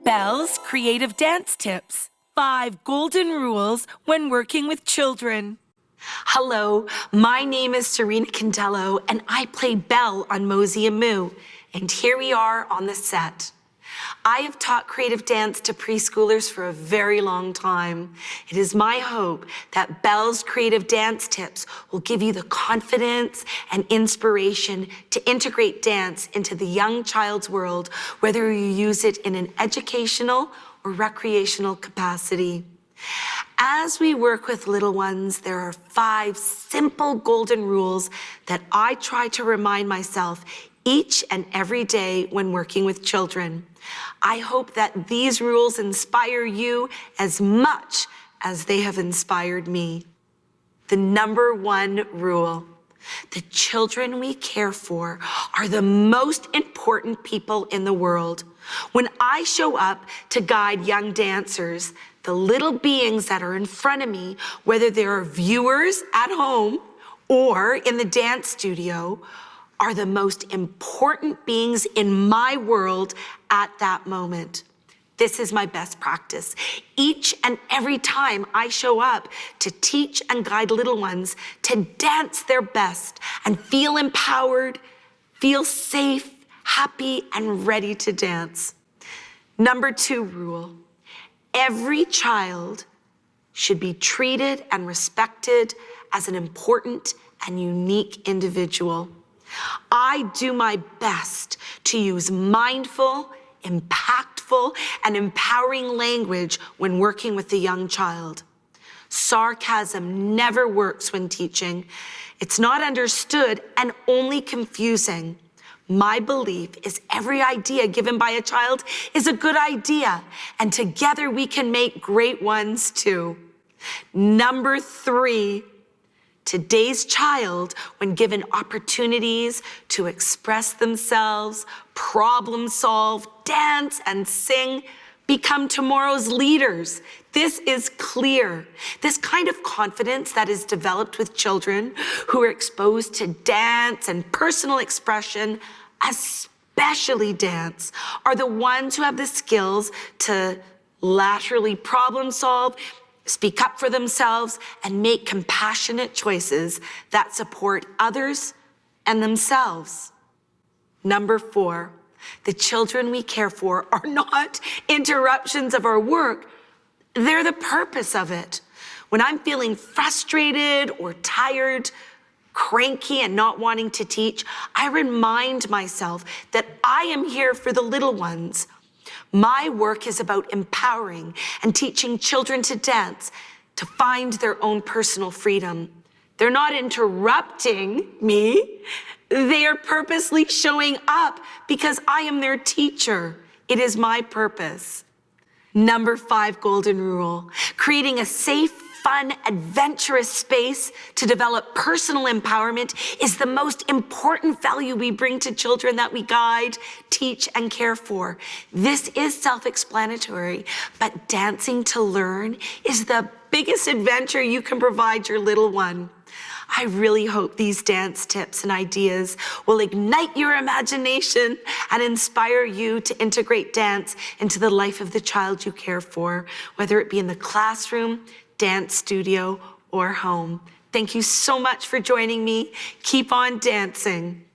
Belle's Creative Dance Tips. 5 golden rules when working with children. Hello, my name is Serena Candello, and I play Belle on MOSI MOO. And here we are on the set. I have taught creative dance to preschoolers for a very long time. It is my hope that Belle's Creative Dance Tips will give you the confidence and inspiration to integrate dance into the young child's world, whether you use it in an educational or recreational capacity. As we work with little ones, there are 5 simple golden rules that I try to remind myself each and every day when working with children. I hope that these rules inspire you as much as they have inspired me. The number 1 rule: the children we care for are the most important people in the world. When I show up to guide young dancers, the little beings that are in front of me, whether they're viewers at home or in the dance studio, are the most important beings in my world at that moment. This is my best practice. Each and every time I show up to teach and guide little ones to dance their best and feel empowered, feel safe, happy, and ready to dance. Number 2 rule: every child should be treated and respected as an important and unique individual. I do my best to use mindful, impactful, and empowering language when working with a young child. Sarcasm never works when teaching. It's not understood and only confusing. My belief is every idea given by a child is a good idea, and together we can make great ones too. Number 3, today's child, when given opportunities to express themselves, problem solve, dance, and sing, become tomorrow's leaders. This is clear. This kind of confidence that is developed with children who are exposed to dance and personal expression, especially dance, are the ones who have the skills to laterally problem solve, speak up for themselves, and make compassionate choices that support others and themselves. Number 4, the children we care for are not interruptions of our work. They're the purpose of it. When I'm feeling frustrated or tired, cranky, and not wanting to teach, I remind myself that I am here for the little ones. My work is about empowering and teaching children to dance, to find their own personal freedom. They're not interrupting me. They are purposely showing up because I am their teacher. It is my purpose. Number 5 golden rule: creating a safe, fun, adventurous space to develop personal empowerment is the most important value we bring to children that we guide, teach, and care for. This is self-explanatory, but dancing to learn is the biggest adventure you can provide your little one. I really hope these dance tips and ideas will ignite your imagination and inspire you to integrate dance into the life of the child you care for, whether it be in the classroom, dance studio, or home. Thank you so much for joining me. Keep on dancing.